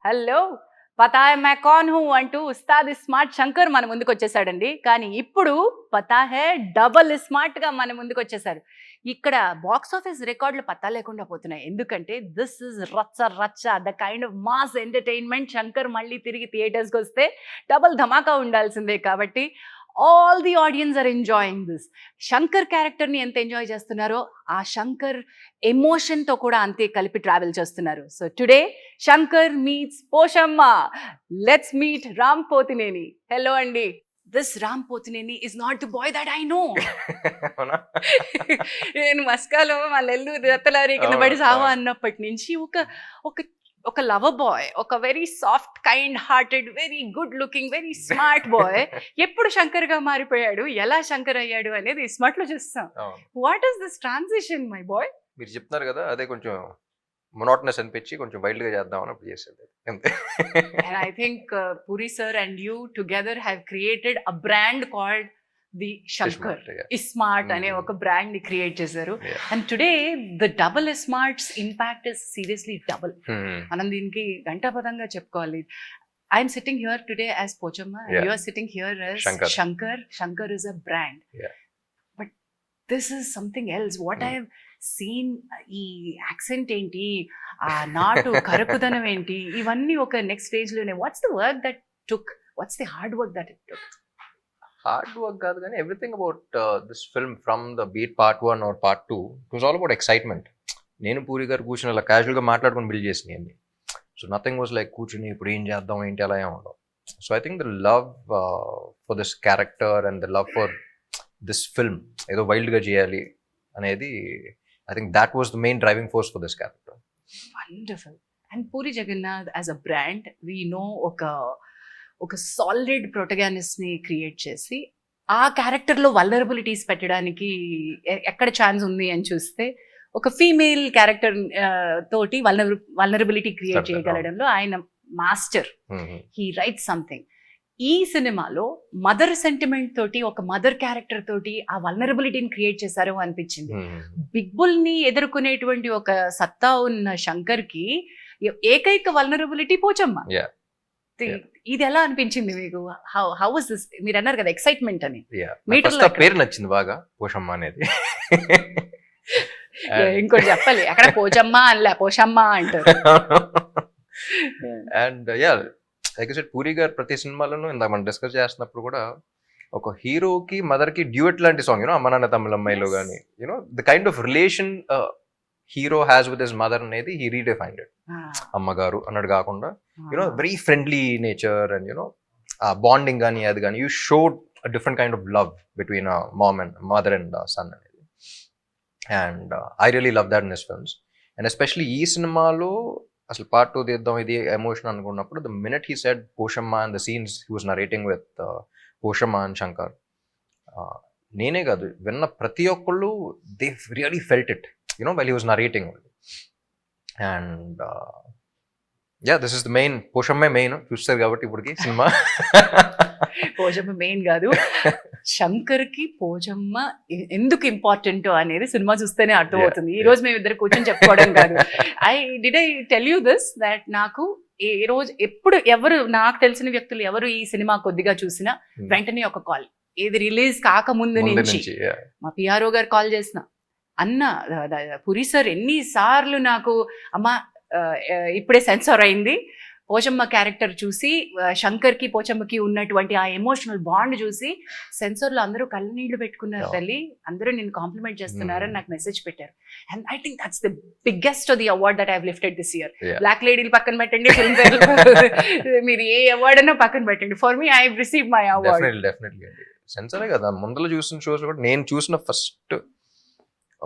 Hello పతా high मैं कौन हूं అంటూ ఉస్తాద్ స్మార్ట్ శంకర్ మన ముందుకు వచ్చేసాడండి. కానీ ఇప్పుడు పతా హై డబుల్ స్మార్ట్ గా మన ముందుకు వచ్చేసారు. ఇక్కడ బాక్స్ ఆఫీస్ రికార్డులు పత్తా లేకుండా పోతున్నాయి. ఎందుకంటే దిస్ ఇస్ రచ్చ రచ్చ the kind of mass entertainment. Shankar మళ్ళీ తిరిగి థియేటర్స్కి వస్తే డబుల్ ధమాకా ఉండాల్సిందే. కాబట్టి all the audience are enjoying this. Shankar క్యారెక్టర్ని ఎంత ఎంజాయ్ చేస్తున్నారో ఆ శంకర్ ఎమోషన్తో కూడా అంతే కలిపి ట్రావెల్ చేస్తున్నారు. So today Shankar meets Poshamma. Let's meet Ram Pothineni. Hello అండి. This Ram Pothineni is not the boy that I know. నేను మస్కాలో మా నెల్లూరు రత్తలారి కింద పడి సావా అన్నప్పటి నుంచి ఒక లవర్ బాయ్, ఒక very soft kind hearted very good looking very smart boy ఎప్పుడు శంకర్ గా మారిపోయాడు, ఎలా శంకర్ అయ్యాడు అనేది స్మార్ట్ లో చూస్తాం. What is this transition my boy? మీరు చెప్తున్నారు కదా, అదే కొంచెం మొనోటనస్ అనిపించి కొంచెం వైల్డ్ గా చేద్దామని అప్పుడు చేసేది అంతే. And I think Puri sir and you together have created a brand called the Shankar Smart అనే ఒక బ్రాండ్ ని క్రియేట్ చేశారు. And today the double smarts impact is seriously double. మనం దీనికి గంటాపదంగా చెప్పుకోవాలి. I'm sitting here today as Pochamma and you are sitting here as Shankar. Shankar is a brand. But this is something else. What I have seen, ఈ accent ఏంటి, ఆ నాటు కరకుదనం ఏంటి, ఇవన్నీ ఒక నెక్స్ట్ స్టేజ్ లోనే. What's the work that took? What's the hard work that it took? Hard work కాదు కానీ everything about this film from the beat part 1 or part 2 it was all about excitement. నేను పూరి గారు కూర్చుని అలా క్యాజువల్గా మాట్లాడుకుని build చేసినాయి అన్ని. సో నథింగ్ వాజ్ లైక్ కూర్చుని ఇప్పుడు ఏం చేద్దాం ఏంటి అలా ఏం ఉండవు. So I think the love for this character and the love for this film ఏదో వైల్డ్గా చేయాలి అనేది, I think that was the main driving force for this character. Wonderful. And Puri Jagannath as a brand, we know ఒక solid ప్రొటగానిస్ట్ ని create చేసి ఆ character లో vulnerabilities పెట్టడానికి ఎక్కడ ఛాన్స్ ఉంది అని చూస్తే ఒక ఫీమేల్ క్యారెక్టర్ తోటి వల్నరబిలిటీ క్రియేట్ చేయగలడంలో ఆయన మాస్టర్. He write something. ఈ సినిమాలో మదర్ సెంటిమెంట్ తోటి ఒక మదర్ క్యారెక్టర్ తోటి ఆ వల్నరబిలిటీని క్రియేట్ చేశారు అనిపించింది. బిగ్ బుల్ ని ఎదుర్కొనేటువంటి ఒక సత్తా ఉన్న శంకర్ కి ఏకైక వల్నరబిలిటీ పోచమ్మ. ఇది ఎలా అనిపించింది మీకు? How was this? మీరు అన్నారు కదా ఎక్సైట్మెంట్ అని. పేరు నచ్చింది బాగా, పోషమ్మ అనేది. ఇంకోటి చెప్పాలి, అక్కడ పోచమ్మ అనలే పోషమ్మ అంటారు. And like I said, puri గారు ప్రతి సినిమాలోనూ ఇందాక మనం డిస్కస్ చేస్తున్నప్పుడు కూడా ఒక హీరోకి మదర్ కి డ్యూయట్ లాంటి సాంగ్, యూనో అమ్మ నాన్న తమ్ముళ్ళమ్మాయిలో కానీ, you know the kind of relation hero has with his mother అనేది హీ రీడిఫైన్డ్ ఇట్. అమ్మగారు అన్నట్టు కాకుండా you know very friendly nature and you know bonding కానీ అది కానీ you showed different kind of love between mom and mother and son అనేది. And I really love that in his films. And especially ఈ సినిమాలో అసలు పార్ట్ 2 తీద్దాం ఇది ఎమోషన్ అనుకున్నప్పుడు, the minute he said Poshamma and the scenes he was narrating with Poshamma and Shankar, నేనే కాదు విన్న ప్రతి ఒక్కళ్ళు they really felt it, you know while he was narrating. And this is the main, పోషమ్మే మెయిన్ చూస్తారు కాబట్టి ఇప్పటికి సినిమా. పోచమ్మ మెయిన్ కాదు, శంకర్ కి పోచమ్మ ఎందుకు ఇంపార్టెంట్ అనేది సినిమా చూస్తేనే అర్థమవుతుంది. ఈ రోజు మేము ఇద్దరు కూర్చొని చెప్పుకోవడం కాదు. I tell you this that నాకు ఏ రోజు ఎప్పుడు ఎవరు నాకు తెలిసిన వ్యక్తులు ఎవరు ఈ సినిమా కొద్దిగా చూసినా వెంటనే ఒక కాల్, ఏది రిలీజ్ కాకముందు నుంచి మా పిఆర్ఓ గారు కాల్ చేసిన, అన్న పురి సార్ ఎన్నిసార్లు నాకు అమ్మ ఇప్పుడే సెన్సార్ అయింది, పోచమ్మ క్యారెక్టర్ చూసి శంకర్కి పోచమ్మకి ఉన్నటువంటి ఆ ఎమోషనల్ బాండ్ చూసి సెన్సార్లో అందరూ కళ్ళనీళ్లు పెట్టుకున్నారు తల్లి, అందరూ నేను కాంప్లిమెంట్ చేస్తున్నారని నాకు మెసేజ్ పెట్టారు. And I think that's the biggest the award that I have lifted this year. Black లేడీలు పక్కన పెట్టండి, ఫిల్మ్ ఫేర్ మీరు ఏ అవార్డ్ అన్నా పక్కన పెట్టండి, for me I have received my award. Definitely సెన్సారే కదా, ముందర చూసిన షోస్ కూడా నేను చూసిన ఫస్ట్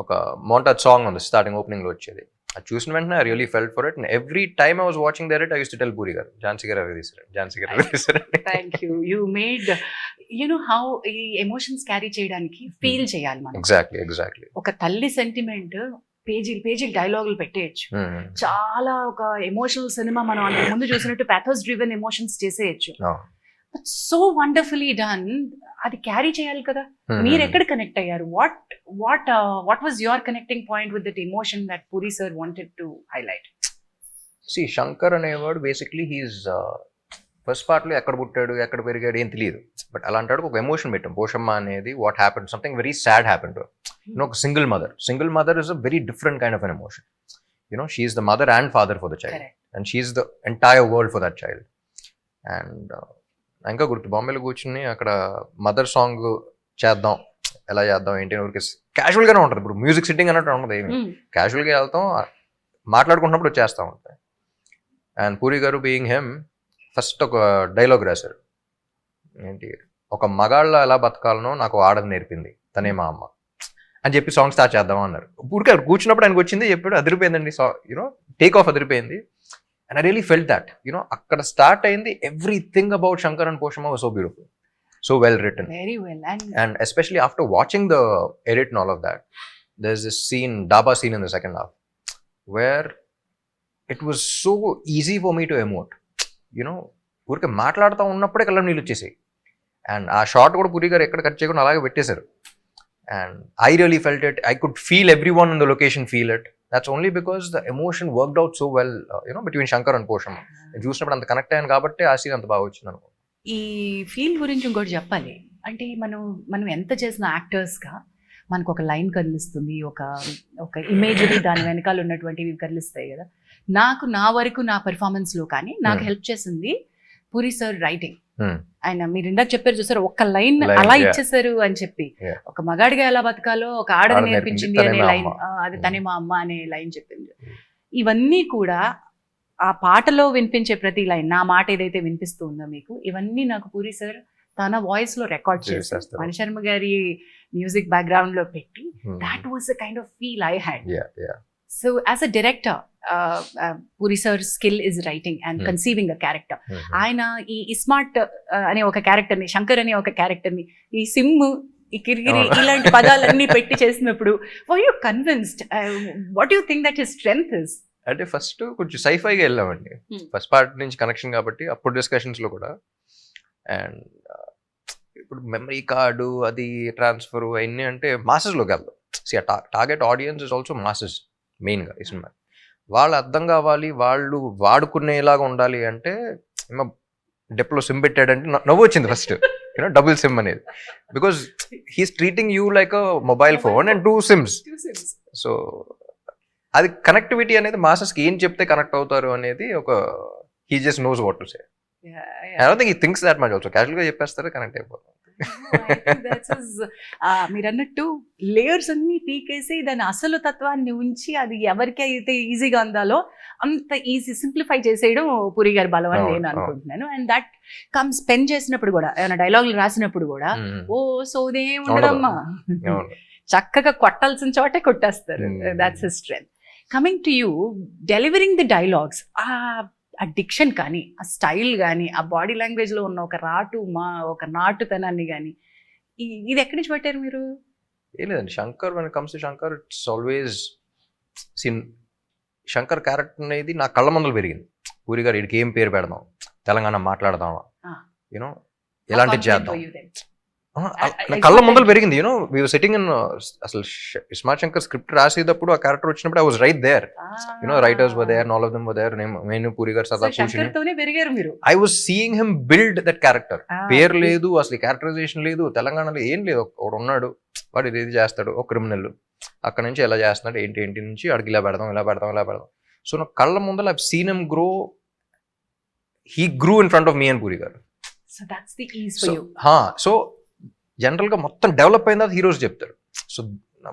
ఒక మోంటాజ్ సాంగ్ ఉంది స్టార్టింగ్ ఓపెనింగ్ లో వచ్చేది, అది చూసిన వెంటనే I really felt for it. And every time I was watching that it I used to tell Puri garu, Jhansi garu ఎవరు తీసారు, ఝాన్సీ గారు ఎవరు తీసారు. Thank you. You made you know how ఈ ఎమోషన్స్ క్యారీ చేయడానికి ఫీల్ చేయాలి మనం. ఎగ్జాక్ట్లీ ఒక తల్లి సెంటిమెంట్ పేజీలు డైలాగులు పెట్టేయచ్చు, చాలా ఒక ఎమోషనల్ సినిమా మనం అంతకు ముందు చూసినట్టు పాథోస్ డ్రివెన్ ఎమోషన్స్ చేసేయచ్చు. So wonderfully done. అది క్యారీ చేయాలి కదా. మీరు ఎక్కడ కనెక్ట్ అయ్యారు? What was your connecting point with that emotion that Puri sir wanted to highlight? See Shankar అనేవాడు బేసిక్లీ హీఈస్ ఫస్ట్ పార్ట్లో ఎక్కడ పుట్టాడు ఎక్కడ పెరిగాడు ఏం తెలియదు, బట్ అలాంటి ఒక ఎమోషన్ పెట్టాం. పోషమ్మ అనేది what happen, something very sad happen to ఒక single mother is a very different kind of an emotion. She is the mother and father for the child and she is the entire world for that child. And ఇంకా గుర్తు బాంబేలో కూర్చుని అక్కడ mother song చేద్దాం, ఎలా చేద్దాం ఏంటి అని ఊరికి క్యాజువల్గానే ఉంటుంది. ఇప్పుడు మ్యూజిక్ సిట్టింగ్ అన్నట్టు ఉండదు, ఏమి క్యాజువల్గా వెళ్తాం, మాట్లాడుకుంటున్నప్పుడు వచ్చేస్తూ ఉంటాయి. అండ్ పూరి గారు బీయింగ్ హెమ్ ఫస్ట్ ఒక డైలాగ్ రాశారు, ఏంటి, ఒక మగాళ్ళ ఎలా బతకాలనో నాకు ఆడది నేర్పింది తనే మా అమ్మ అని చెప్పి సాంగ్ స్టార్ట్ చేద్దాం అన్నారు. పూరికి కూర్చున్నప్పుడు ఆయనకు వచ్చింది చెప్పాడు, అదిరిపోయిందండి టేక్ ఆఫ్ అదిరిపోయింది. And I really felt that అక్కడ స్టార్ట్ అయింది. Everything about Shankar and Poshamma was so beautiful, so well written, very well. And especially after watching the edit and all of that, there's this scene, Daba scene in the second half, where it was so easy for me to emote. ఊరికే మాట్లాడుతూ ఉన్నప్పుడే కళ్ళ నీళ్ళు వచ్చేసాయి. And ఆ short కూడా పూరి గారు ఎక్కడ కట్ చేయకుండా అలాగే పెట్టేశారు. And I really felt it. I could feel every one in the location feel it. That's only because the emotion worked out so well between Shankar and Poshamma. చూసినప్పుడు అంత కనెక్ట్ అయ్యాను కాబట్టి ఆ సీన్ అంత బాగా వచ్చింది అనుకో. ఈ ఫీల్ గురించి ఇంకోటి చెప్పాలి అంటే, మనం ఎంత చేసిన యాక్టర్స్గా మనకు ఒక లైన్ కదిలిస్తుంది, ఒక ఇమేజరీ దాని వెనకాల ఉన్నటువంటివి కదిలిస్తాయి కదా. నా వరకు నా పెర్ఫార్మెన్స్లో కానీ నాకు హెల్ప్ చేసింది పూరి సార్ రైటింగ్. ఆయన మీరు ఇందాక చెప్పారు చూసారు, ఒక్క లైన్ అలా ఇచ్చేసారు అని చెప్పి, ఒక మగాడిగా ఎలా బతకాలో ఒక ఆడది నేర్పించింది అనే లైన్, అది తనే మా అమ్మ అనే లైన్ చెప్పింది. ఇవన్నీ కూడా ఆ పాటలో వినిపించే ప్రతి లైన్, నా మాట ఏదైతే వినిపిస్తూ ఉందో మీకు, ఇవన్నీ నాకు పూరి సార్ తన వాయిస్ లో రికార్డ్ చేస్తారు, మణిశర్మ గారి మ్యూజిక్ బ్యాక్గ్రౌండ్ లో పెట్టి. That was the kind of feel I had. So as a director, puri sir skill is writing and conceiving a character. ఆయన ఈ ఇస్మార్ట్ అనే ఒక క్యారెక్టర్ ని, శంకర్ అనే ఒక క్యారెక్టర్ ని, ఈ సిమ్, ఈ కిరిగిరి ఇలాంటి పదాలన్నీ పెట్టి చేసినప్పుడు, were you convinced? What you think that his strength is? అంటే ఫస్ట్ కొంచెం సైఫైగా వెళ్ళామండి, ఫస్ట్ పార్ట్ నుంచి కనెక్షన్ కాబట్టి అప్పుడు డిస్కషన్స్లో కూడా. అండ్ ఇప్పుడు మెమరీ కార్డు అది ట్రాన్స్ఫర్ అవన్నీ అంటే మాసెస్లోకి వెళ్దాం. Target audience is also masses మెయిన్గా ఈ సినిమా. వాళ్ళు అర్థం కావాలి, వాళ్ళు వాడుకునేలాగా ఉండాలి అంటే డెప్లో సిమ్ పెట్టాడంటే నవ్వు వచ్చింది ఫస్ట్, డబుల్ సిమ్ అనేది. Because he's treating you like a mobile phone and 2 SIMs. So అది కనెక్టివిటీ అనేది మాసెస్కి ఏం చెప్తే కనెక్ట్ అవుతారు అనేది ఒక he just knows what to say. I don't think he thinks that much also. క్యాజువల్గా చెప్పేస్తారు, కనెక్ట్ అయిపోతారు. మీరు అన్నట్టు లేయర్స్ అన్ని పీకేసి దాని అసలు తత్వాన్ని ఉంచి అది ఎవరికి అయితే ఈజీగా అందాలో అంత ఈజీ సింప్లిఫై చేసేయడం పూరి గారి బలం అని నేను అనుకుంటున్నాను. అండ్ దట్ కమ్స్ పెన్ చేసినప్పుడు కూడా, ఏమైనా డైలాగులు రాసినప్పుడు కూడా ఓ సోదే ఉండదమ్మా, చక్కగా కొట్టాల్సిన చోటే కొట్టేస్తారు. That's his strength. Coming to you, delivering the dialogues, ఆ డిక్షన్ కానీ, ఆ స్టైల్ కానీ, ఆ బాడీ లాంగ్వేజ్లో ఉన్న ఒక నాటుతనాన్ని కానీ, ఇది ఎక్కడి నుంచి పెట్టారు మీరు? ఏం లేదండి, Shankar when it comes to Shankar, it's always Shankar character అనేది నా కళ్ళ ముందలు పెరిగింది. పూరి గారు వీడికి ఏం పేరు పెడదాం, తెలంగాణ మాట్లాడదామా, ఎలాంటిది చేద్దాం, కళ్ళ ముందలు పెరిగింది. వీ వర్ సిట్టింగ్ ఇన్, అసలు ఇస్మార్ట్ శంకర్ స్క్రిప్ట్ రాసేటప్పుడు ఆ క్యారెక్టర్ వచ్చినప్పుడు I was right there, writers were there, all of them were there. నేను పూరి గారు సదా కూర్చుని I was seeing him build that character. పేరు లేదు, అసలు క్యారెక్టరైజేషన్ లేదు, తెలంగాణలో ఏం లేదు. ఒకడు ఉన్నాడు, వాడు ఇది చేస్తాడు, ఒక క్రిమినల్, అక్కడ నుంచి ఎలా చేస్తున్నాడు, ఏంటి నుంచి అడిగి ఇలా పెడదాం. సో నా కళ్ళ ముందర I seen him grow. He grew in front of me and puri గారు. సో జనరల్గా మొత్తం డెవలప్ అయిన తర్వాత హీరోస్ చెప్తారు. సో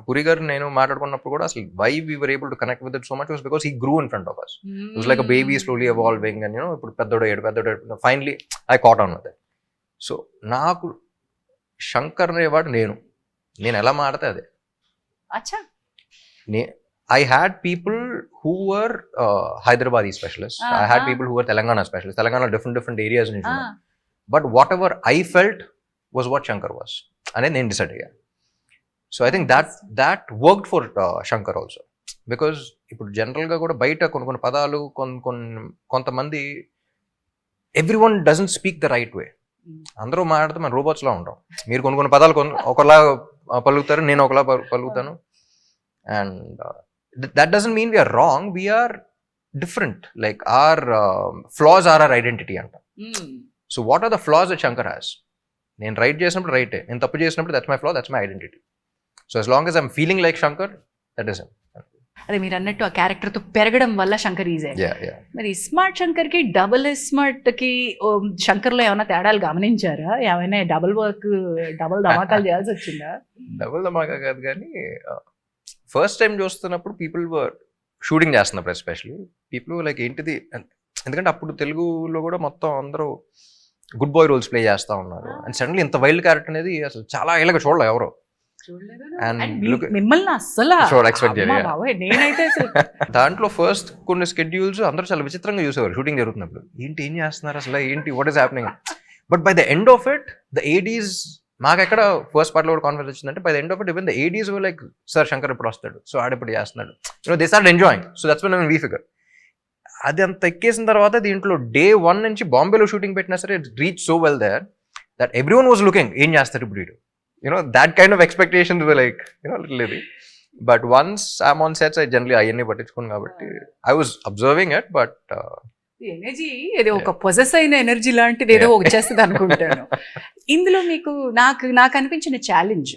పూరి గారు నేను మాట్లాడుకున్నప్పుడు కూడా అసలు why we were able to connect with it so much was because he grew in front of us. It was like a baby slowly evolving and ఇప్పుడు పెద్దోడు finally I caught on with it. So నాకు శంకర్ అనేవాడు నేను ఎలా మాడితే అదే. I had people who were Hyderabadi specialists. I had people who were Telangana specialists. Telangana different areas in India. But whatever I felt was what Shankar was. And then decided. So I think that worked for Shankar also. Because ఇప్పుడు జనరల్గా కూడా బయట కొన్ని పదాలు కొంతమంది everyone doesn't speak the right way. అందరూ మాట్లాడితే మన రోబోట్స్లా ఉంటాం. మీరు కొన్ని పదాలు ఒకలా పలుకుతారు, నేను ఒకలా పలుకుతాను. And that doesn't mean we are wrong. We are different. Like our flaws are our identity anta. So what are the flaws that Shankar has? నేను రైట్ చేసినప్పుడు రైటే, నేను తప్పు చేసినప్పుడు that's my flaw, that's my identity. So as long as I'm feeling like Shankar, that is him. అదే మీరు అన్నట్టు ఆ క్యారెక్టర్ తో పెరగడం వల్ల శంకర్ ఈజీ. మరి స్మార్ట్ శంకర్ కి డబుల్ స్మార్ట్ కి శంకర్ లో ఏమైనా తేడాలు గమనించారా? ఏమైనా డబుల్ వర్క్, డబుల్ ధమాకాలు చేయాల్సి వచ్చిందా? డబుల్ ధమాకా కాదు కానీ ఫస్ట్ టైం చూస్తున్నప్పుడు పీపుల్ వర్ షూటింగ్ చేస్తున్నప్పుడు ఎస్పెషలీ పీపుల్ లైక్ ఏంటిది, ఎందుకంటే అప్పుడు తెలుగులో కూడా మొత్తం అందరూ గుడ్ బాయ్ రోల్స్ ప్లే చేస్తూ ఉన్నారు. అండ్ సడన్లీ ఇంత వైల్డ్ క్యారెక్టర్ అనేది అసలు చాలా ఏళ్ళగా చూడలేదు ఎవరు. మిమ్మల్ని అసలు ఎక్స్పెక్ట్ నేనైతే దాంట్లో ఫస్ట్ కొన్ని స్కెడ్యూల్స్ అందరూ చాలా విచిత్రంగా చూసేవారు షూటింగ్ జరుగుతున్నప్పుడు. ఏంటి ఏం చేస్తున్నారు అసలు, ఏంటి what is happening. But by the end of it the Aedes, మాకు ఎక్కడ ఫస్ట్ పార్ట్లో కూడా కాన్ఫిడెన్స్ వచ్చిందంటే by the end of it even the Aedes like sir Shankar ఇప్పుడు వస్తాడు, సో ఆడిప్పుడు చేస్తున్నాడు, they start enjoying. So that's when we figure. అది అంత ఎక్కేసిన తర్వాత దీంట్లో డే 1 నుంచి బాంబేలో షూటింగ్ పెట్టినా సరే it reach so well there that everyone was looking ఏం చేస్తారు ఇప్పుడు వీడు. That kind of expectations were like, little heavy. But once I'm on sets, I generally ayyanni pattichukonu kabatti I was observing it, but energy ఏదో ఒక possess అయిన energy లాంటిది ఏదో వచ్చేస్తుంది అనుకుంటాను. ఇందులో మీకు నాకు అనిపించిన ఛాలెంజ్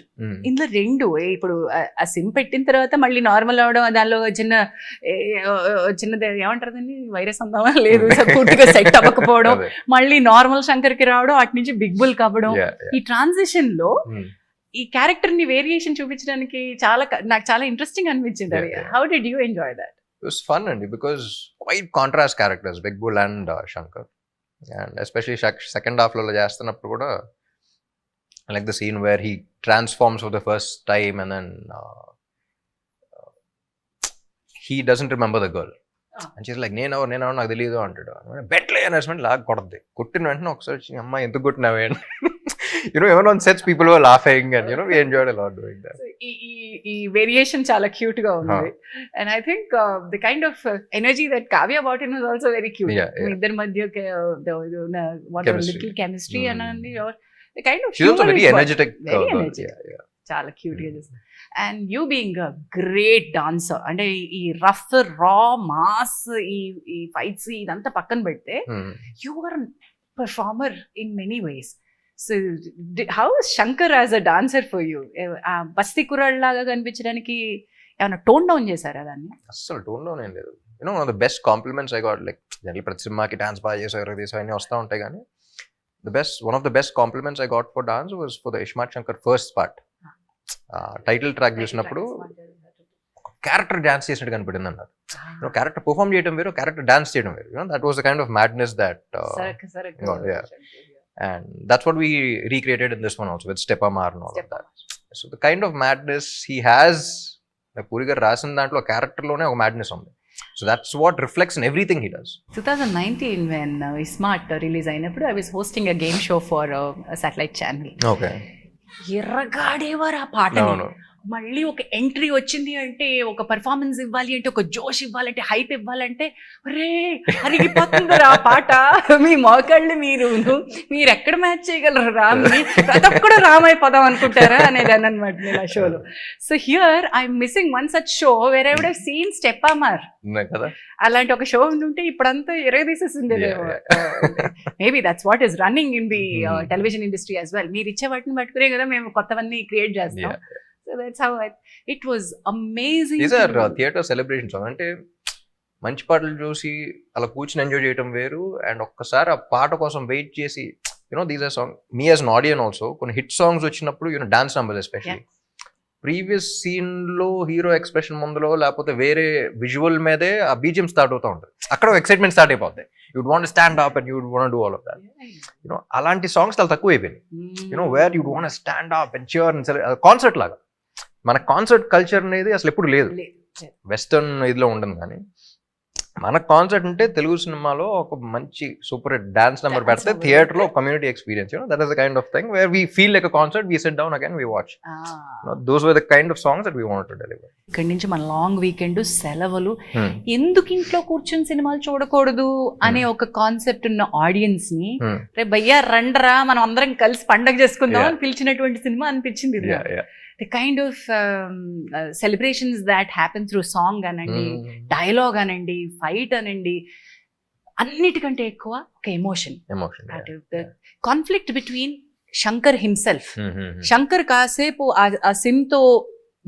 ఇందులో రెండు, ఇప్పుడు ఆ సిమ్ పెట్టిన తర్వాత మళ్ళీ నార్మల్ అవడం, దానిలో చిన్నది ఏమంటారు దాన్ని, వైరస్ అందామా లేదు, పూర్తిగా సెట్ అవ్వకపోవడం, మళ్ళీ నార్మల్ శంకర్కి రావడం, అటు నుంచి బిగ్ బుల్ కావడం. ఈ ట్రాన్సిషన్ లో ఈ క్యారెక్టర్ ని వేరియేషన్ చూపించడానికి నాకు చాలా ఇంట్రెస్టింగ్ అనిపించింది. అది how did you enjoy that? It was fun, Andy, because quite contrast characters, Big Bull and Shankar, and especially second half lo chestunappudu kuda I like the scene where he transforms for the first time and then he doesn't remember the girl and she's like నేను నాకు తెలియదు అంటాడు. బెట్లే announcement లాగా కొడద్ది, కొట్టిన వెంటనే ఒకసారి అమ్మ ఎందుకు కొట్టినావే అని even on sets people were laughing and we enjoyed a lot doing that. ఈ వేరియేషన్ చాలా క్యూట్ గా ఉంది. And I think the kind of energy that Kavya bout in was also very cute. ఇద్దరి మధ్య little chemistry and the kind of she's also very energetic, చాలా cute గా చేస్తుంది. And you being a great dancer, అంటే ఈ rough రా mass ఈ fights ఇదంతా పక్కన పెడితే you are performer in many ways. So how is Shankar as a dancer for you? బస్తీ కుర్రాడ్ లాగా కనిపించడానికి ఏమైనా టోన్ డౌన్ చేశారా దాన్ని? అసలు టోన్ డౌన్ ఏం లేదు. One of the best compliments I got, like general ప్రతి సినిమాకి డాన్స్ బాగా చేశారు అన్నీ వస్తూ ఉంటాయి, కానీ one of the best compliments I got for dance was for the Ishmat Shankar first part. Title track చూసినప్పుడు క్యారెక్టర్ డాన్స్ చేసినట్టు కనిపడింది అన్నారు. క్యారెక్టర్ పర్ఫార్మ్ చేయడం వేరు, క్యారెక్టర్ డాన్స్ చేయడం వేరు. That was the kind of madness that and that's what we recreated in this one also with Step Amar and all of that. So the kind of madness he has, like Puri garu rasin dantlo character lone oka madness undi. So that's what reflects in everything he does. 2019 when Smart release ayinappudu I was hosting a game show for a satellite channel. Okay. ఎర్రగాడేవారు ఆ పాటని. మళ్ళీ ఒక entry వచ్చింది అంటే, ఒక performance ఇవ్వాలి అంటే, ఒక జోష్ ఇవ్వాలంటే, హైప్ ఇవ్వాలంటే, రే అరిగిపోతుందిరా ఆ పాట, మీ మోకాళ్ళు మీరు ఎక్కడ మ్యాచ్ చేయగలరు రామ్ని, ప్రతి ఒక్కడు రామ్ అయిపోదాం అనుకుంటారా అనేది అనమాట నేను ఆ షోలో. So here I'm missing one such show where I would have seen step Amar. అలాంటి ఒక షో ఉంటే ఇప్పుడంతా ఎరగదీసేసింది. Maybe that's what is running in the television industry as well. మీరు ఇచ్చే వాటిని పట్టుకునే కదా మేము కొత్తవన్నీ క్రియేట్ చేస్తాం. So that's how it was amazing. These are theatre celebrations. అంటే మంచి పాటలు చూసి అలా కూర్చుని ఎంజాయ్ చేయడం వేరు, అండ్ ఒక్కసారి ఆ పాట కోసం వెయిట్ చేసి these are song me as an audience also కొన్ని హిట్ సాంగ్స్ వచ్చినప్పుడు dance numbers especially previous scene లో హీరో ఎక్స్ప్రెషన్ ముందులో లేకపోతే వేరే విజువల్ మీదే ఆ బీజిఎం స్టార్ట్ అవుతూ ఉంటుంది. అక్కడ ఎక్సైట్మెంట్ స్టార్ట్ అయిపోతాయి. You'd want stand up and you'd want do all of that. అలాంటి సాంగ్స్ చాలా తక్కువ అయిపోయినాయి. Where you'd want stand up and cheer and concert లాగా. మన కాన్సర్ట్ కల్చర్ అనేది అసలు ఎప్పుడు లేదు, వెస్టర్న్ ఇదిలో ఉండదు. కానీ మన కాన్సర్ట్ అంటే తెలుగు సినిమాలో ఒక మంచి సూపర్ హిట్ డాన్స్ నెంబర్ పెడితే థియేటర్ లో community experience, that is the kind of thing where we feel like a concert, we sit down again we watch. Those were the kind of songs that we wanted to deliver. ఇక్కడి నుంచి మన long weekend సెలవులు, ఎందుకు ఇంట్లో కూర్చొని సినిమాలు చూడకూడదు అనే ఒక కాన్సెప్ట్ ఉన్న ఆడియన్స్ ని రే భయ్యా రండ్రా మనం అందరం కలిసి పండగ చేసుకుందాం అని పిలిచినటువంటి సినిమా అనిపించింది. The kind of celebrations that happen through song అనండి, డైలాగ్ అనండి, ఫైట్ అనండి, అన్నిటికంటే ఎక్కువ ఒక emotion. Conflict between Shankar himself. Shankar కాసేపు ఆ సిమ్ తో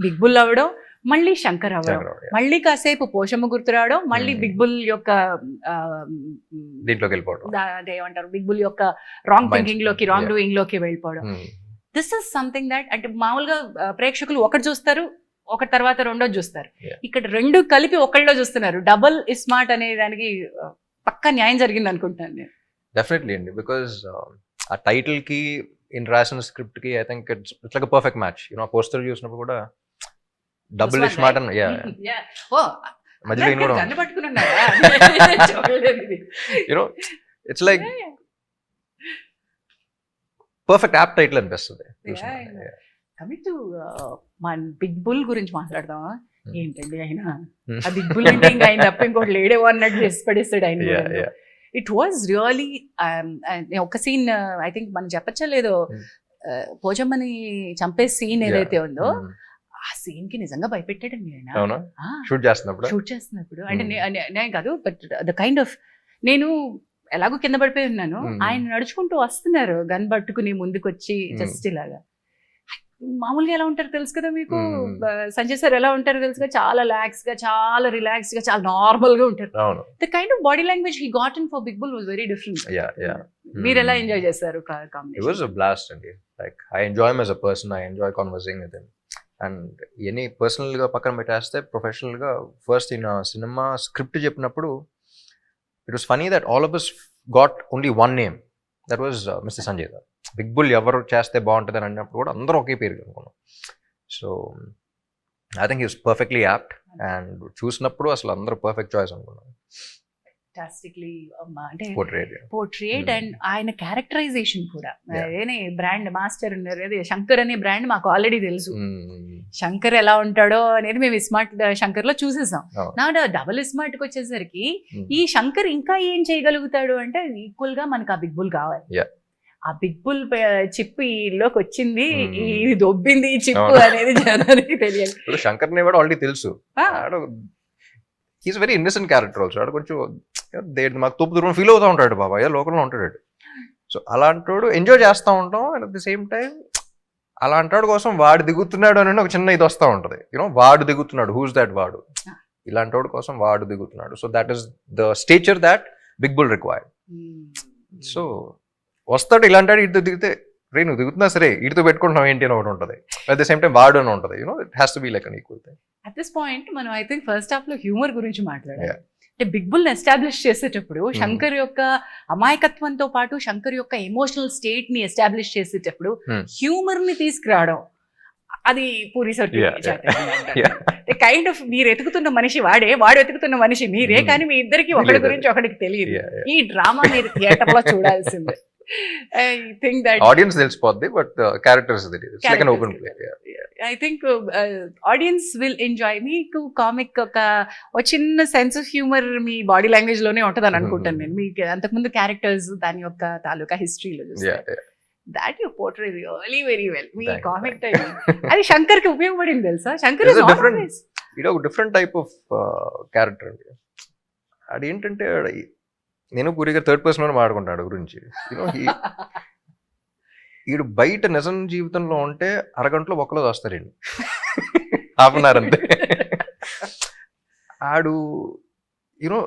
బిగ్ బుల్ అవ్వడం, మళ్ళీ శంకర్ అవ్వడం, మళ్ళీ కాసేపు పోషమ్మ గుర్తు రావడం, మళ్ళీ బిగ్ బుల్ యొక్క దీంట్లోకి వెళ్ళిపోవడం, అదేమంటారు, బిగ్ బుల్ యొక్క రాంగ్ థింకింగ్ లోకి, రాంగ్ డూయింగ్ లోకి వెళ్ళిపోవడం. దిస్ ఇస్ సంథింగ్ దట్, అంటే మామూలుగా ప్రేక్షకులు ఒకటి చూస్తారు, ఒకటి తర్వాత రెండోది చూస్తారు. ఇక్కడ రెండు కలిపి ఒకళ్ళలో చూస్తున్నారు. డబుల్ స్మార్ట్ అనే దానికి పక్కా న్యాయం జరిగింది అనుకుంటాను నేను. డెఫినెట్లీ అండి, బికాస్ ఆ టైటిల్ కి ఇన్ రాసిన స్క్రిప్ట్ కి I think it's like a perfect match. You know poster చూసినప్పుడు కూడా డబుల్ స్మార్ట్ అని మధ్యలో you know it's like perfect app title అనిపిస్తుంది. కమింగ్ టు మన బిగ్ బుల్ గురించి మాట్లాడదామా? ఏంటండి ఆయన ఆ బిగ్ బుల్ అంటే ఇంకా ఆయన తప్ప ఇంకోటి లేడేవో అన్నట్టు చేసి పడేస్తాడు ఆయన. ఇట్ వాజ్ రియలీ ఒక సీన్ ఐ థింక్ మనం చెప్పచ్చా లేదో, పోచమ్మని చంపే సీన్ ఏదైతే ఉందో ఆ సీన్ కి నిజంగా భయపెట్టాడండి ఆయన షూట్ చేస్తున్నప్పుడు. అంటే నేను కాదు, బట్ ద కైండ్ ఆఫ్, నేను ఎలాగో కింద పడిపోయి ఉన్నాను, ఆయన నడుచుకుంటూ వస్తున్నారు గన్ పట్టుకుని ముందుకు వచ్చి, జస్ట్ ఇలాగా. మామూలుగా ఎలా ఉంటారు తెలుసు కదా మీకు, సంజయ్ సార్ ఎలా ఉంటారు తెలుసు కదా, చాలా లాక్స్ గా, చాలా రిలాక్స్ గా, చాలా నార్మల్ గా ఉంటారు. The kind of body language he got in for big bull was very different. మీరు ఎలా ఎంజాయ్ చేశారు combination? It was a blast అండి. Like I enjoy him as a person, I enjoy conversing with him. And any personal గా పక్కన పెట్టేస్తే professional గా first ఈయన సినిమా స్క్రిప్ట్ చెప్పినప్పుడు it was funny that all of us got only one name, that was mister Sanjay Dutt. Big bull ఎవరు చేస్తే బాగుంటుంది అని అన్నప్పుడు కూడా అందరూ ఒకే పేరు అనుకున్నాం. So I think he was perfectly apt, and చూసినప్పుడు అసలు అందరూ పర్ఫెక్ట్ చాయిస్ అనుకున్నాం. అంటే పోర్ట్రేట్ అండ్ ఆయన క్యారెక్టరైజేషన్ కూడా. అదేనే బ్రాండ్ మాస్టర్ ఉన్నారు, అదే శంకర్ అనే బ్రాండ్ మాకు ఆల్రెడీ తెలుసు. శంకర్ ఎలా ఉంటాడో అనేది మేము స్మార్ట్ శంకర్ లో చూసేసాం. నా డబుల్ స్మార్ట్ కి వచ్చేసరికి ఈ శంకర్ ఇంకా ఏం చేయగలుగుతాడు అంటే ఈక్వల్ గా మనకు ఆ బిగ్ బుల్ కావాలి. ఆ బిగ్ బుల్ చిప్ ఈలోకి వచ్చింది, ఇది దొబ్బింది ఈ చిప్ అనేది జనానికి తెలియాలి. శంకర్ ని కూడా ఆల్రెడీ తెలుసు. He's very innocent character also. ఆడు కొంచెం మాకు తోపు దూరం ఫీల్ అవుతూ ఉంటాడు, బాబాయ్ లోకల్లో ఉంటాడు. సో అలాంటోడు ఎంజాయ్ చేస్తూ ఉంటాం. And at the same time అలాంటోడు కోసం వాడు దిగుతున్నాడు అని ఒక చిన్న ఇది వస్తూ ఉంటుంది. యూనో వాడు దిగుతున్నాడు, హూస్ దాట్ వాడు, ఇలాంటోడు కోసం వాడు దిగుతున్నాడు. So that is the stature that big bull required. So వస్తాడు ఇలాంటి ఇటు దిగితే, రే నువ్వు దిగుతున్నా సరే ఇటుతో పెట్టుకుంటున్నావు ఏంటి అని ఒకటి ఉంటుంది. అట్ ద సేమ్ టైం వాడు అని ఉంటుంది. You know it has to be like an equal thing. At this point మనం ఐ థింక్ ఫస్ట్ హాఫ్ లో హ్యూమర్ గురించి మాట్లాడాలి. అంటే బిగ్ బుల్ ఎస్టాబ్లిష్ చేసేటప్పుడు శంకర్ యొక్క అమాయకత్వంతో పాటు శంకర్ యొక్క ఎమోషనల్ స్టేట్ ని ఎస్టాబ్లిష్ చేసేటప్పుడు హ్యూమర్ ని తీసుకురావడం, అది పూరి కైండ్ ఆఫ్ మీరు ఎతుకుతున్న మనిషి వాడే, వాడు ఎతుకుతున్న మనిషి మీరే, కానీ మీ ఇద్దరికి ఒకటి గురించి ఒకటికి తెలియదు. ఈ డ్రామా మీరు థియేటర్ లో చూడాల్సిందే. I think that audience తెలిసిపోద్ది, but characters it's like an open play. I think audience will enjoy. మీకు కామిక్ ఒక చిన్న sense of humour me body language లోనే ఉంటదని అనుకుంటాను నేను. మీకు అంతకుముందు క్యారెక్టర్స్ దాని యొక్క తాలూకా హిస్టరీలో that you portray really very well. Me comic time అది శంకర్ కి ఉపయోగపడింది తెలుసా? శంకర్ ఇస్ ఒక డిఫరెంట్ టైప్ ఆఫ్ క్యారెక్టర్ అండి. అదేంటంటే నేను పూరిగా థర్డ్ పర్సన్ అని మాట్లాడుకుంటాడు గురించి. యూనో వీడు బయట నిజం జీవితంలో ఉంటే అరగంటలో ఒక్కలో వస్తారు వీళ్ళు, హాఫ్ అన్ అవర్ అంతే. ఆడు యూనో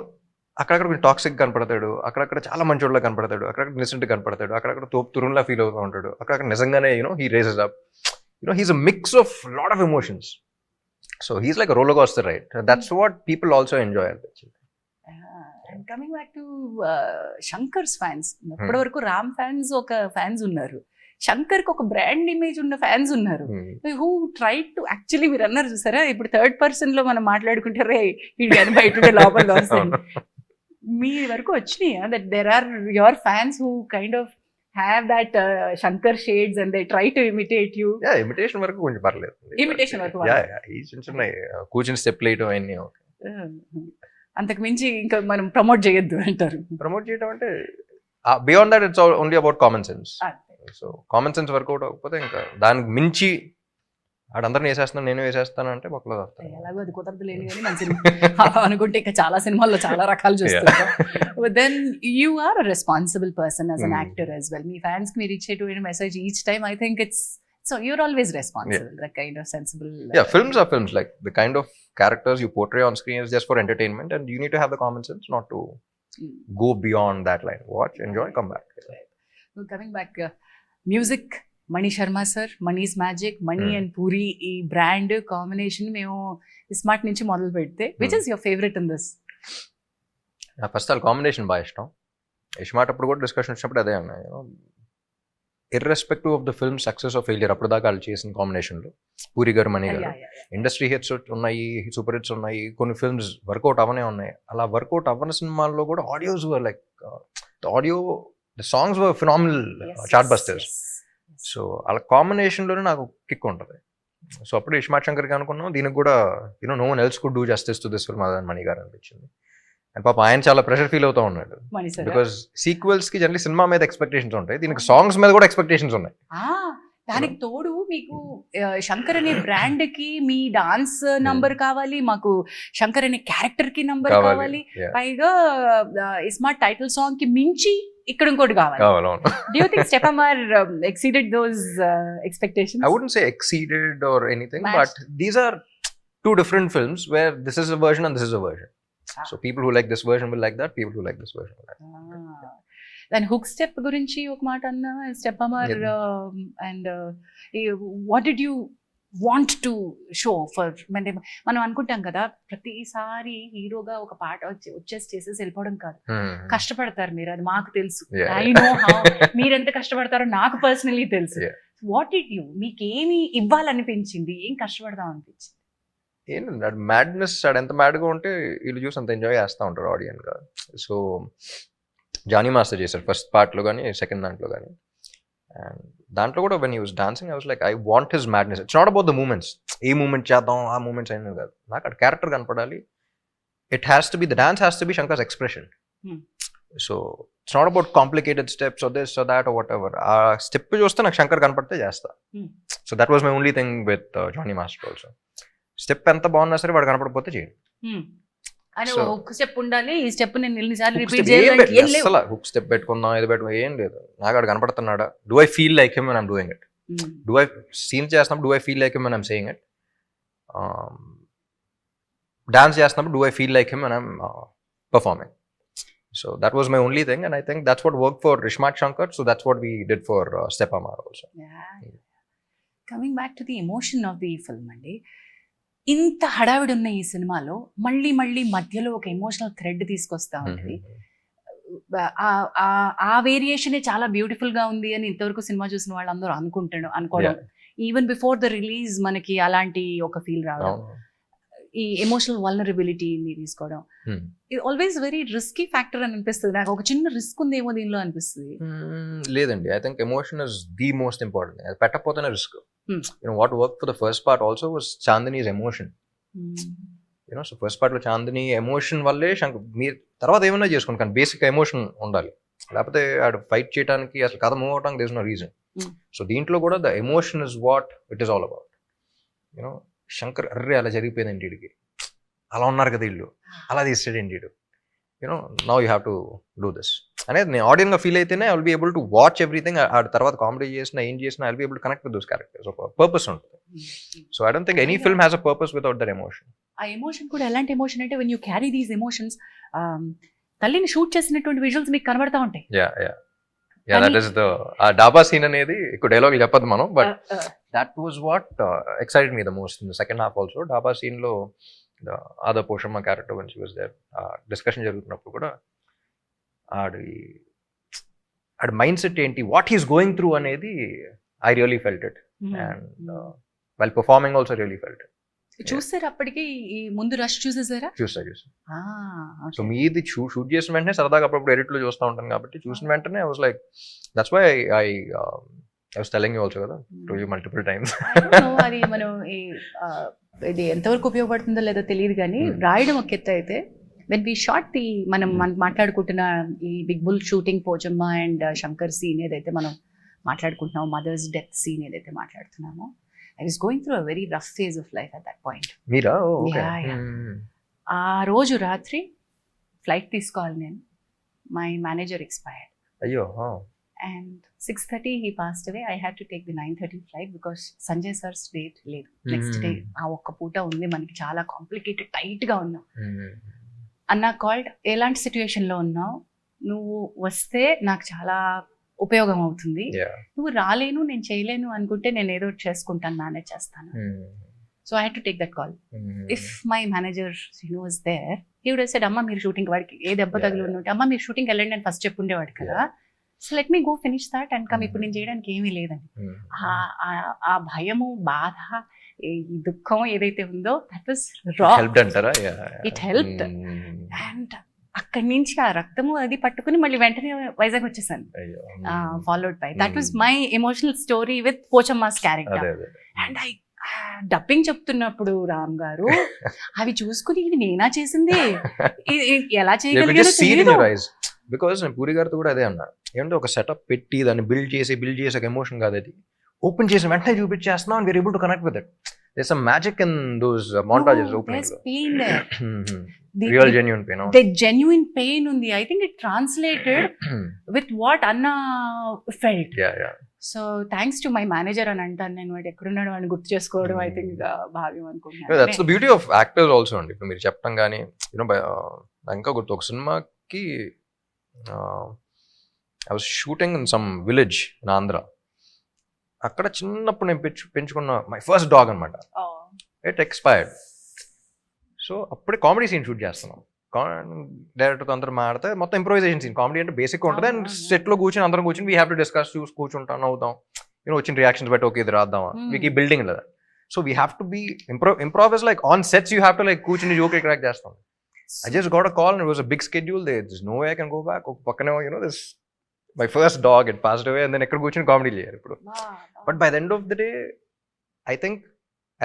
అక్కడక్కడ కొంచెం టాక్సిక్ కనపడతాడు, అక్కడక్కడ చాలా మంచోళ్ళ కనపడతాడు, అక్కడక్కడ నిజెంట్ కనపడతాడు, అక్కడక్కడ తోపు తురుంలా ఫీల్ అవుతూ ఉంటాడు, అక్కడక్కడ నిజంగానే you know he raises up. You know he's a mix of lot of emotions. So he's like roller coaster ride. That's what people also enjoy. And coming back to Shankar's fans, ఇప్పటి వరకు రామ్ ఫ్యాన్స్ ఒక fans ఉన్నారు, శంకర్ కి ఒక brand image ఉన్న fans ఉన్నారు. Who try to actually, మీరు అన్నారు చూసారా, ఇప్పుడు థర్డ్ పర్సన్ లో మనం మాట్లాడుకుంటే రే వీడు కానీ బయట లోపల వస్తుంది. మీ వరకు వచ్చినాయి that there are your fans who kind of have that Shankar shades and they try to imitate you? Yeah, imitation వరకు కొంచెం పర్లేదు. Imitation వరకు ఈ చిన్న కూర్చుని స్టెప్ లేయటం అన్నీ ఓకే. అంతకు మించి ఇంకా మనం ప్రమోట్ చేయొద్దు అంటారు. ప్రమోట్ చేయడం అంటే beyond that it's only about common sense. So common sense work out అవ్వకపోతే ఇంకా దానికి మించి ఆడందరిని వేసేస్తాను నేను వేసేస్తాను అంటే ఒకలో ఎలాగో అది కుదరదు లేని కానీ మన సినిమా అనుకుంటే ఇంకా చాలా సినిమాల్లో చాలా రకాలు చూస్తుంటాం. Then you are a responsible person as an actor as well. మీ ఫ్యాన్స్ కి మీరు ఇచ్చేటువంటి message each time I think it's so you're always responsible, that kind of sensible. Films are films. Like the kind of characters you portray on screen is just for entertainment, and you need to have the common sense not to go beyond that line. Watch, enjoy, come back. Coming back, music, Mani Sharma sir, Mani's Magic, Mani and Puri ఈ brand combination మేము smart నుంచి మొదలు పెడితే which is your favourite in this? నా first all combination బాగా ఇష్టం. Smart అప్పుడు కూడా డిస్కషన్ వచ్చినప్పుడు అదే ఉన్నాయి. Irrespective of the film success of failure అప్పుడు దాకా వాళ్ళు చేసిన కాంబినేషన్లో పూరి గారు మణి గారు ఇండస్ట్రీ హిట్స్ ఉన్నాయి, సూపర్ హిట్స్ ఉన్నాయి, కొన్ని ఫిల్మ్స్ వర్కౌట్ అవనే ఉన్నాయి. అలా వర్కౌట్ అవ్వని సినిమాల్లో కూడా audios like audio the songs were phenomenal chart busters. So అలా కాంబినేషన్లోనే నాకు కిక్ ఉంటుంది. సో అప్పుడు ఇస్మార్ట్ శంకర్కి అనుకున్నాం దీనికి కూడా no one else could do justice to this film అదని మణి గారు అనిపించింది. అండ్ పాప ఆయన చాలా ప్రెషర్ ఫీల్ అవుతూ ఉన్నాడు బికాస్ సీక్వెల్స్ కి జనరల్లీ సినిమా మీద ఎక్స్పెక్టేషన్స్ ఉంటాయి, దీనికి సాంగ్స్ మీద కూడా ఎక్స్పెక్టేషన్స్ ఉన్నాయి. దానికి తోడు మీకు శంకర్ అనే బ్రాండ్ కి మీ డాన్స్ నంబర్ కావాలి, మాకు శంకర్ అనే క్యారెక్టర్ కి నంబర్ కావాలి, పైగా స్మార్ట్ టైటిల్ సాంగ్ కి మించి ఇక్కడ ఇంకోటి కావాలి. Do you think Stepamar exceeded those expectations? I wouldn't say exceeded or anything, but these are two different films where this is a version and this is a version. So people who like this version will like that, people who like this version will like that. Then hook step గురించి ఒక మాట అన్నా Stepamar and what did you want to show for? మనం అనుకుంటాం కదా ప్రతిసారి హీరోగా ఒక పాట వచ్చేసి చేసేసి వెళ్ళిపోవడం కాదు, కష్టపడతారు మీరు, అది మాకు తెలుసు. ఐ నో హౌ మీరెంత కష్టపడతారో నాకు పర్సనలీ తెలుసు. వాట్ డిడ్ యూ, మీకేమి ఇవ్వాలనిపించింది, ఏం కష్టపడదాం అనిపించింది? ఏంటంటే మ్యాడ్నెస్ ఎంత మ్యాడ్గా ఉంటే వీళ్ళు చూసి అంత ఎంజాయ్ చేస్తూ ఉంటారు ఆడియన్గా. సో జానీ మాస్టర్ చేశారు ఫస్ట్ పార్ట్లో కానీ సెకండ్ దాంట్లో కానీ. అండ్ దాంట్లో కూడా when he was dancing I was like I want his madness. It's not about the moments, a moment చేద్దాం ఆ మూమెంట్స్ అయినా కాదు, నాకు అక్కడ క్యారెక్టర్ కనపడాలి. It has to be the dance has to be Shankar's expression. So it's not about complicated steps or this or that or whatever. ఆ step చూస్తే నాకు శంకర్ కనపడితే చేస్తా. So that was my only thing with Jani master also. Step ఎంత బాగున్నా సరే వాడు కనపడకపోతే చేయండి. హుక్ స్టెప్ ఉండాలి, ఈ స్టెప్ నేను ఎన్నిసార్లు రిపీట్ చేయాలి, అసలు హుక్ స్టెప్ పెట్టుకుందాం ఇది పెట్టుకుందాం ఏం లేదు. నాకు వాడు కనపడుతున్నాడా, do I feel like him when I'm doing it, do I scene చేస్తున్నప్పుడు do I feel like him when I'm saying it, dance చేస్తున్నప్పుడు do I feel like him when I'm performing. So that was my only thing, and I think that's what worked for Ismaart Shankar, so that's what we did for Stepamar also. Coming back to the emotion of the film అండి, ఇంత హడావిడి ఉన్న ఈ సినిమాలో మళ్ళీ మళ్ళీ మధ్యలో ఒక ఎమోషనల్ థ్రెడ్ తీసుకొస్తా ఉంటుంది. ఆ వేరియేషనే చాలా బ్యూటిఫుల్ గా ఉంది అని ఇంతవరకు సినిమా చూసిన వాళ్ళందరూ అనుకోవడం, ఈవెన్ బిఫోర్ ద రిలీజ్ మనకి అలాంటి ఒక ఫీల్ రావడం, ఈ ఎమోషనల్ వల్నరబిలిటీని తీసుకోవడం ఆల్వేస్ వెరీ రిస్కీ ఫ్యాక్టర్ అని అనిపిస్తుంది నాకు. ఒక చిన్న రిస్క్ ఉందేమో దీనిలో అనిపిస్తుంది. లేదండి, I think emotion is the most important. అది పెట్టకపోతేనే risk. What worked for the first part also was Chandani's emotion. So first part లో చాందిని ఎమోషన్ వల్లే మీరు తర్వాత ఏమైనా చేసుకోండి, కానీ బేసిక్ ఎమోషన్ ఉండాలి, లేకపోతే ఆడు ఫైట్ చేయడానికి అసలు కథ మూవ్ అవడానికి there is no reason. So దీంట్లో కూడా the emotion is what it is all about. Shankar అర్రే అలా జరిగిపోయింది వీడికి, అలా ఉన్నారు కదా వీళ్ళు, అలా తీసాడు వీడు, now you have to do this అనేది నేను ఆడియన్గా ఫీల్ అయితేనే I will be able to watch everything. ఆ తర్వాత కామెడీ చేసినా ఏం చేసినా I will be able to connect with those characters. ఒక పర్పస్ ఉంటుంది. So I don't think any film has a purpose without that emotion. ఆ emotion కూడా ఎలాంటి ఎమోషన్ అంటే when you carry these emotions, తల్లిని షూట్ చేసినటువంటి విజువల్స్ మీకు కనబడతా ఉంటాయి. That is the dhaba scene అనేది ఎక్కువ డైలాగ్ చెప్పదు మనం, but that was what excited me the most in the second half also. Dhaba scene లో ఆదా Poshamma character when she was there, discussion జరుగుతున్నప్పుడు కూడా ఆడి మైండ్ సెట్ ఏంటి, వాట్ హీస్ గోయింగ్ త్రూ అనేది I really felt it, and while performing also really felt it. చూసారు అప్పటికి ఈ ముందు రష్ చూసేసారా? చూసా. సో మీది షూట్ చేసిన వెంటనే సరదాగా అప్పుడప్పుడు ఎడిట్ లో చూస్తూ ఉంటాను కాబట్టి చూసిన వెంటనే I was like that's why I was telling you also కదా టు యూ మల్టిపుల్ టైమ్స్. అది మనం ఇది ఎంతవరకు ఉపయోగపడుతుందో లేదో తెలియదు కానీ రాయడం ఒక ఎత్తు అయితే వెన్ వి షాట్ ది మనం మాట్లాడుకుంటున్న ఈ big bull shooting Pochamma and Shankar scene ఏదైతే మనం మాట్లాడుకుంటున్నామో, మదర్స్ డెత్ సీన్ ఏదైతే మాట్లాడుతున్నామో, I was going through a very rough phase of life at that point. Meera okay Yeah, yeah. ఆ రోజు రాత్రి ఫ్లైట్ తీసుకోవాలి నేను. మై మేనేజర్ ఎక్స్పైర్డ్ అయ్యో and 6:30 he passed away. I had to take the 9:30 flight because Sanjay sir's date లేదు. Next day ఆ ఒక్క పూట ఉంది, మనకి చాలా కాంప్లికేటెడ్ టైట్గా ఉన్నాం. అన్న కాల్డ్, ఎలాంటి సిచ్యువేషన్లో ఉన్నావు, నువ్వు వస్తే నాకు చాలా ఉపయోగం అవుతుంది, నువ్వు రాలేను నేను చేయలేను అనుకుంటే నేను ఏదో చేసుకుంటాను, మేనేజ్ చేస్తాను. So I had to take that call. If my manager Srinu was there, he would have said, అమ్మ మీరు షూటింగ్, వాడికి ఏ దెబ్బ తగిలి ఉంటే అమ్మ మీరు షూటింగ్ వెళ్ళండి అని ఫస్ట్ చెప్పుండేవాడు కదా. So let me go finish that and come, ఇప్పుడు నేను చేయడానికి ఏమీ లేదని. ఆ భయము, బాధ, ఈ దుఃఖం ఏదైతే ఉందో దట్ వాస్ రా. It helped. అండ్ అక్కడి నుంచి ఆ రక్తము అది పట్టుకుని మళ్ళీ వెంటనే వైజాగ్ వచ్చేసాను. Followed by that was my emotional story with Pochamma's character. And I dubbing చెప్తున్నప్పుడు రామ్ గారు అవి చూసుకుని ఇవి నేనా చేసింది, ఎలా చేయగలిగాను. బికాస్ నేను పూరి గారితో కూడా అదే అన్నా, ఏంటంటే ఒక సెటప్ పెట్టి దాన్ని బిల్డ్ చేసి ఒక ఎమోషన్ కాదు, అది ఓపెన్ చేసి వెంటనే చూపించేస్తున్నాం and we're able to connect with it. There's some magic in those montages opening. There's pain there. Real genuine pain. The genuine pain undi. I think it translated with what Anna felt. Yeah. So thanks to my manager and antan nenu vadu ekkudunnadu ani gurtu chesukodu I think bhagam anukuntunna. That's the beauty of actors also andi. Ippudu meer cheptam gaani inka gurtu oka cinema ki I was shooting in some village in Andhra. అక్కడ చిన్నప్పుడు నేను పెంచుకున్న my first dog అనమాట, it expired. So అప్పుడే comedy scene shoot చేస్తున్నాం, డైరెక్టర్తో అందరూ మాడితే మొత్తం improvisation scene. Comedy అంటే బేసిక్ ఉంటుంది, అండ్ సెట్లో కూర్చొని అందరం కూర్చొని వీ హ్యావ్ టు డిస్కస్, చూసి కూర్చుంటాం, అవుతాం, వచ్చిన రియాక్షన్స్ బట్టి ఓకే ఇది రాద్దామా, మీకు ఈ బిల్డింగ్ లేదా. So we have to be improvise like on sets, you have to like కూర్చొని జోక్ క్రాక్ చేస్తాం. I just got a call and it was a big schedule, there's no way I can go back. ఒక పక్కనే this my first dog had passed away and then ekkada కూర్చొని comedy చేయాలి ఇప్పుడు. But by the end of the day, I think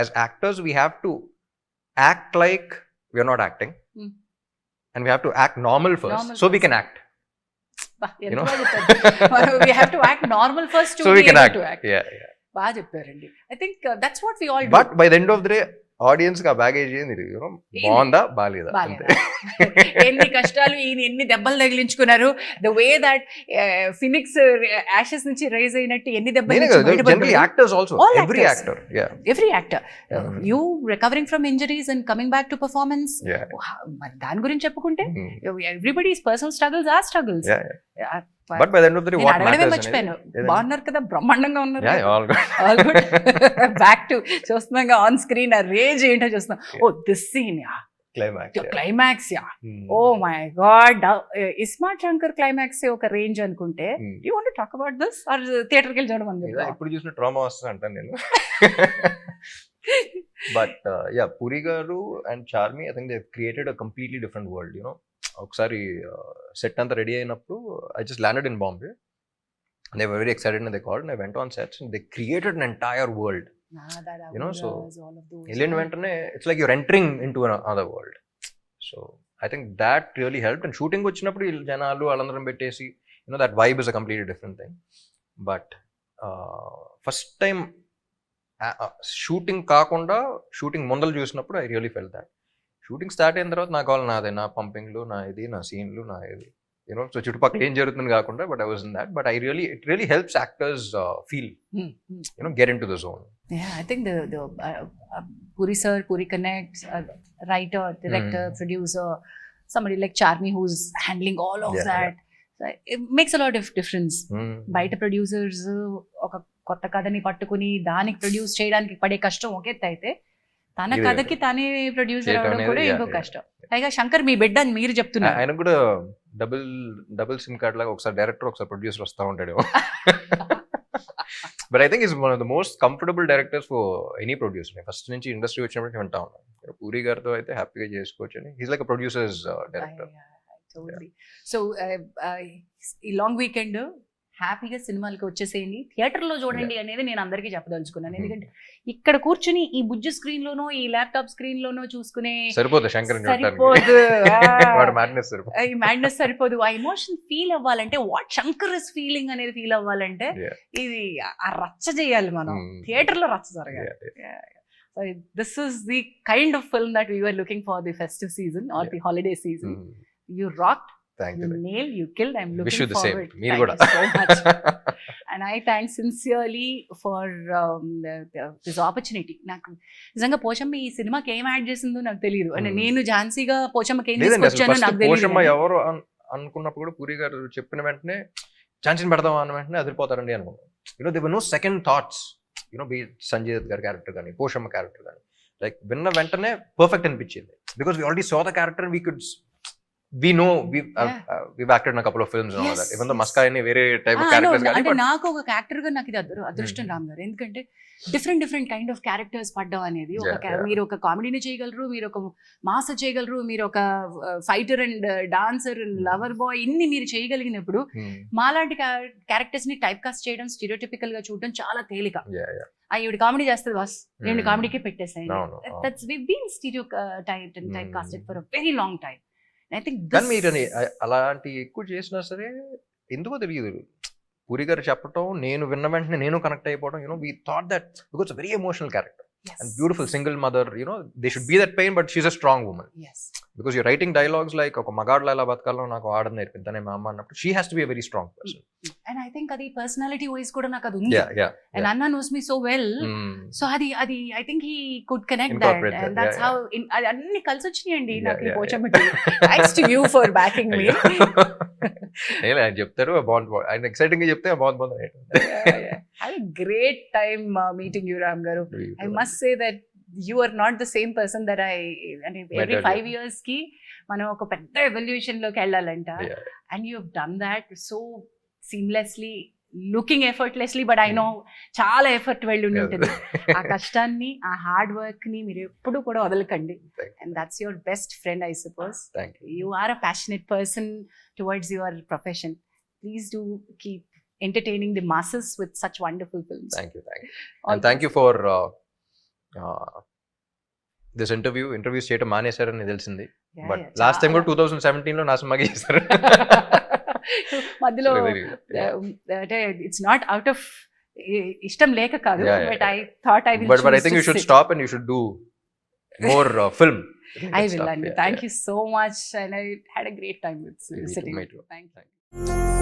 as actors we have to act like we are not acting, and we have to act normal first so we can act. We have to act normal first to be able to act. Yeah. బాగా చెప్పారండి. I think that's what we all do. But by the end of the day audience గా baggage ఏంది, బాగుందా బాగాలేదా, ఎన్ని కష్టాలు, ఎన్ని దెబ్బలు తగిలించుకున్నారు, the way that phoenix ashes నుంచి రైజ్ అయినట్టు ఎన్ని దెబ్బలు. Actors also, every actor you recovering from injuries and coming back to performance. మరి దాని గురించి చెప్పుకుంటే everybody's personal struggles are struggles. But by the end of the day, what matters? మర్చిపోయాను, బాగున్నారు కదా, బ్రహ్మాండంగా ఉన్నారు. All good. బ్యాక్ టు చూస్తున్నాగా ఆన్ స్క్రీన్ ఆ రేంజ్ ఏంటో చూస్తున్నాం. Oh this scene, climax, oh my god, iSmart Shankar climax ఒక రేంజ్ అనుకుంటే, you want to talk about this or థియేటర్కి వెళ్ళి చూడడం అంది. ఇప్పుడు చూసిన ట్రామా వస్తుంది అంటాను నేను. But Puri garu and Charmi, I think they created a completely different world. ఒకసారి సెట్ అంతా రెడీ అయినప్పుడు I just landed in Bombay, they were very excited and they called and I went on sets and they created an entire world. So వెళ్ళిన వెంటనే it's like you're entering in to another world. So I think that really helped. And shooting వచ్చినప్పుడు జనాలు వాళ్ళందరం పెట్టేసి that vibe is a completely different thing. But first time shooting కాకుండా shooting ముందలు చూసినప్పుడు I really fell that. Shooting start అయిన తర్వాత నాకు కావాలి నాదే, నా పంపింగ్లు, నా ఇది, నా సీన్లు, నా ఇది, సో చుట్టుపక్కల ఏం జరుగుతుంది కాకుండా. But I was in that. But it really helps actors feel, get into the zone. Yeah, I think the Puri sir, Puri connects, writer, director, producer, somebody like Charmi who's handling all of that. So it makes a lot of difference. బయట producers ఒక కొత్త కథని పట్టుకుని దానికి produce చేయడానికి పడే కష్టం ఒక ఎత్తు అయితే, తన కథకి తానే ప్రొడ్యూసర్ అవడం కూడా ఇంకో కష్టం. పైగా శంకర్ మీ బిడ్డ అని మీరు చెప్తున్నారు. ఆయన కూడా డబుల్ సిమ్ కార్డ్ లాగా ఒకసారి డైరెక్టర్ ఒకసారి ప్రొడ్యూసర్ వస్తూ ఉంటాడు. But I think is one of the most comfortable directors for any producer. First నుంచి ఇండస్ట్రీ వచ్చినప్పుడు వింటా ఉన్నాను, పూరి గారితో అయితే హ్యాపీగా చేసుకోవచ్చు అని. He's like producers director. So ఈ లాంగ్ వీకెండ్ హ్యాపీగా సినిమాలకి వచ్చేసేయండి, థియేటర్లో చూడండి అనేది నేను అందరికీ చెప్పదలుచుకున్నాను. ఎందుకంటే ఇక్కడ కూర్చుని ఈ బుజ్జి స్క్రీన్ లోనో ఈ ల్యాప్టాప్ స్క్రీన్ లోనో చూసుకునే సరిపోదు శంకర్ సరిపోదు, ఈ సరిపోదు. మ్యాడ్నెస్ సరిపోదు. ఆ ఎమోషన్ ఫీల్ అవ్వాలంటే, వాట్ శంకర్ ఇస్ ఫీలింగ్ అనేది ఫీల్ అవ్వాలంటే Yeah. ఇది ఆ రచ్చ చేయాలి మనం, థియేటర్ లో రచ్చ జరగాలి. Yeah. So this is the kind of film that we were looking for the festive season or the holiday season. You rocked, Thank you you. nailed, you killed. I'm looking Wish you the same. forward. మీరు Thank కూడా. you so much. And I thank sincerely for this opportunity. నాకు నిజంగా పోచమ్మ ఈ సినిమాకి ఏం add చేసిందో నాకు తెలియదు. అంటే నేను ఝాన్సీగా పోచమ్మకి ఏం లేదండి, అసలు తీసుకొచ్చానో ఫస్ట్ నాకు తెలియదు. పోషమ్మ ఎవరు అనుకున్నప్పుడు కూడా పూరి గారు చెప్పిన వెంటనే ఛాన్సీని పెడదాం అన్న వెంటనే అదిరిపోతారండి అనుకున్నాను. You know they were no second thoughts, you know be Sanjay Dutt గారి క్యారెక్టర్ కానీ పోషమ్మ క్యారెక్టర్ కానీ లైక్ విన్న వెంటనే పర్ఫెక్ట్ అనిపించింది. Because we already saw the character, we could we know we've acted in a couple of films and all that, even though Maska any వేరే type of characters కానీ, అంటే but నాకు ఒక actor గా నాకు ఇది అదృష్టం రామ్ గారు. ఎందుకంటే డిఫరెంట్ కైండ్ ఆఫ్ క్యారెక్టర్స్ పడ్డం అనేది మీరు ఒక కామెడీని చేయగలరు, మీరు ఒక మాస చేయగలరు, మీరు ఒక fighter and dancer and lover boy ఇన్ని మీరు చేయగలిగినప్పుడు మాలాంటి క్యారెక్టర్స్ ని టైప్ కాస్ట్ చేయడం, స్టీరియోటిపికల్ గా చూడడం చాలా తేలిక. ఈవిడ కామెడీ చేస్తుంది బాస్, నేను కామెడీకే పెట్టేసాను. That's we been stereotype and type casted for a very long time. I think కానీ మీరు అలాంటి ఎక్కువ చేసినా సరే ఎందుకో తెలియదు, పూరి గారు చెప్పటం నేను విన్న వెంటనే నేను కనెక్ట్ అయిపోవడం, you know we thought that because very emotional character and beautiful single mother, you know, they should be that pain, but she's a strong woman. Yes. Because you're writing dialogues like oka magadla ela batkalo naku aadam nerpintane ma amma annappudu she has to be a very strong person. And I think adi personality wise kuda నాకు అది ఉంది. Yeah. And Anna knows me so well. So అది I think he could connect that, and that's how అది అన్ని కలిసి వచ్చినాయండి నాకు ఈ పోచమ్మకి. Thanks to you for backing me. నేను ఆయన చెప్తారు బాగుంది, ఆయన ఎక్సైటింగ్ గా చెప్తే బాగుంది. Had a great time meeting you, Ram Garu. I must say that you are not the same person that every 5 years ki మనం ఒక పెద్ద ఎవల్యూషన్ లోకి వెళ్ళాలంట, and you have done that so seamlessly, looking effortlessly, but I know చాలా effort వెళ్ళి ఉంటుంది. ఆ కష్టాన్ని, ఆ హార్డ్ వర్క్ ని మీరు ఎప్పుడు కూడా వదలకండి. And that's your best friend, I suppose. Thank you. You are a passionate person towards your profession. Please do keep entertaining the masses with such wonderful films. Thank you. And thank you for this interviews చేయటం మానేశారని తెలిసింది, but last time కూడా 2017 లో నా సినిమాకి చేశారు. మధ్యలో అంటే it's not out of ఇష్టం లేక కాదు, but I thought I will but I think you should stop and you should do more film. I will, and thank you so much, and I had a great time with sitting. Me too. Thank you.